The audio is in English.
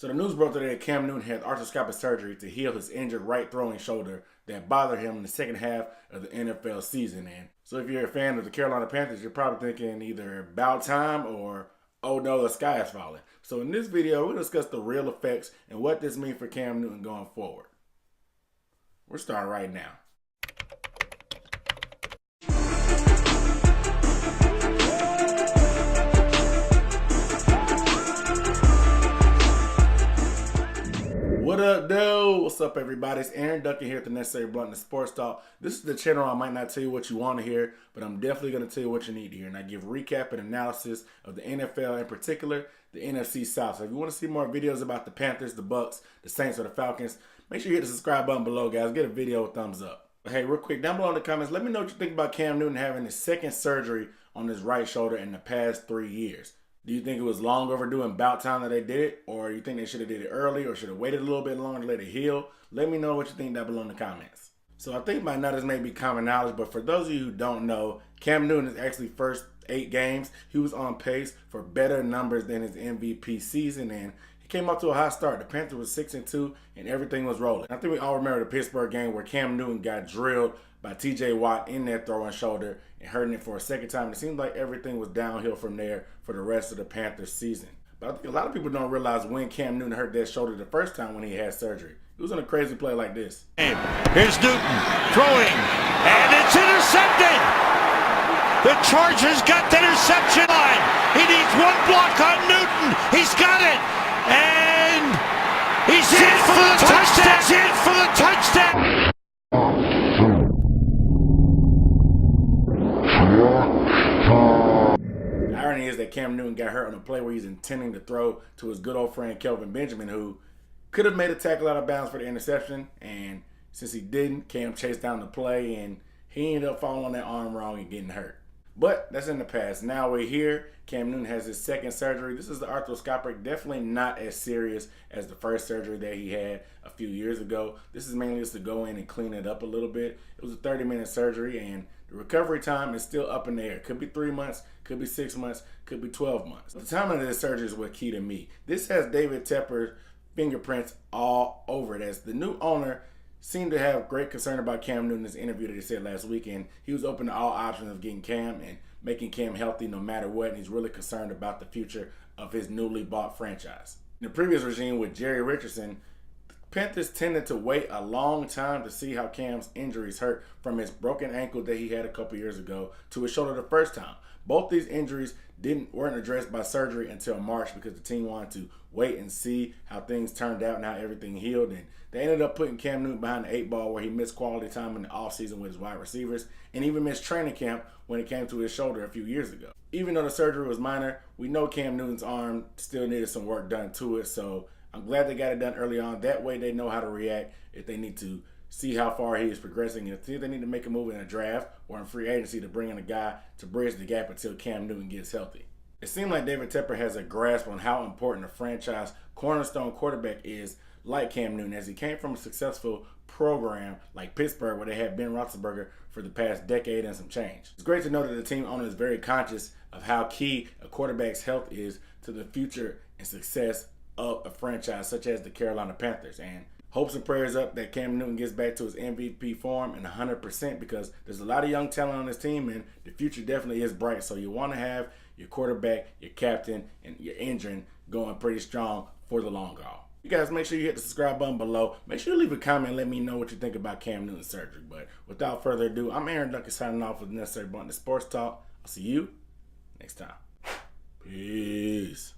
So the news broke today that Cam Newton had arthroscopic surgery to heal his injured right throwing shoulder that bothered him in the second half of the NFL season. And so if you're a fan of the Carolina Panthers, you're probably thinking either about time or, oh no, the sky is falling. So in this video, we'll discuss the real effects and what this means for Cam Newton going forward. We're starting right now. What up, dude? What's up, everybody? It's Aaron Duncan here at the Necessary Bluntness Sports Talk. This is the channel I might not tell you what you want to hear, but I'm definitely going to tell you what you need to hear. And I give recap and analysis of the NFL, in particular, the NFC South. So if you want to see more videos about the Panthers, the Bucks, the Saints, or the Falcons, make sure you hit the subscribe button below, guys. Get a video a thumbs up. But hey, real quick, down below in the comments, let me know what you think about Cam Newton having his second surgery on his right shoulder in the past 3 years. Do you think it was long overdue and about time that they did it? Or you think they should have did it early or should have waited a little bit longer to let it heal? Let me know what you think down below in the comments. So I think by now this may be common knowledge, but for those of you who don't know, Cam Newton is actually first 8 games. He was on pace for better numbers than his MVP season, and he came up to a hot start. The Panthers was 6-2 and everything was rolling. I think we all remember the Pittsburgh game where Cam Newton got drilled by TJ Watt in that throwing shoulder and hurting it for a second time. It seemed like everything was downhill from there for the rest of the Panthers season. But I think a lot of people don't realize when Cam Newton hurt that shoulder the first time when he had surgery. It was on a crazy play like this. Here's Newton throwing, and it's intercepted. The Chargers got the interception line. He needs one block on Newton. He's got it, and he's in for the touchdown. He's in for the touchdown. The irony is that Cam Newton got hurt on a play where he's intending to throw to his good old friend Kelvin Benjamin, who could have made a tackle out of bounds for the interception. And since he didn't, Cam chased down the play and he ended up falling on that arm wrong and getting hurt. But that's in the past. Now we're here. Cam Newton has his second surgery. This is the arthroscopic, definitely not as serious as the first surgery that he had a few years ago. This is mainly just to go in and clean it up a little bit. It was a 30-minute surgery, and the recovery time is still up in the air. Could be 3 months, could be 6 months, could be 12 months. The timing of this surgery is what key to me. This has David Tepper's fingerprints all over it, as the new owner seemed to have great concern about Cam Newton in this interview that he said last week, and he was open to all options of getting Cam and making Cam healthy no matter what, and he's really concerned about the future of his newly bought franchise. In the previous regime with Jerry Richardson, the Panthers tended to wait a long time to see how Cam's injuries hurt, from his broken ankle that he had a couple years ago to his shoulder the first time. Both these injuries weren't addressed by surgery until March because the team wanted to wait and see how things turned out and how everything healed. And they ended up putting Cam Newton behind the 8 ball, where he missed quality time in the offseason with his wide receivers and even missed training camp when it came to his shoulder a few years ago. Even though the surgery was minor, we know Cam Newton's arm still needed some work done to it. So I'm glad they got it done early on. That way they know how to react if they need to see how far he is progressing and see if they need to make a move in a draft or in free agency to bring in a guy to bridge the gap until Cam Newton gets healthy. It seemed like David Tepper has a grasp on how important a franchise cornerstone quarterback is, like Cam Newton, as he came from a successful program like Pittsburgh, where they had Ben Roethlisberger for the past decade and some change. It's great to know that the team owner is very conscious of how key a quarterback's health is to the future and success of a franchise such as the Carolina Panthers. And hopes and prayers up that Cam Newton gets back to his MVP form and 100%, because there's a lot of young talent on this team and the future definitely is bright. So you want to have your quarterback, your captain, and your engine going pretty strong for the long haul. You guys make sure you hit the subscribe button below. Make sure you leave a comment and let me know what you think about Cam Newton's surgery. But without further ado, I'm Aaron Duncan signing off with Necessary Bluntness Sports Talk. I'll see you next time. Peace.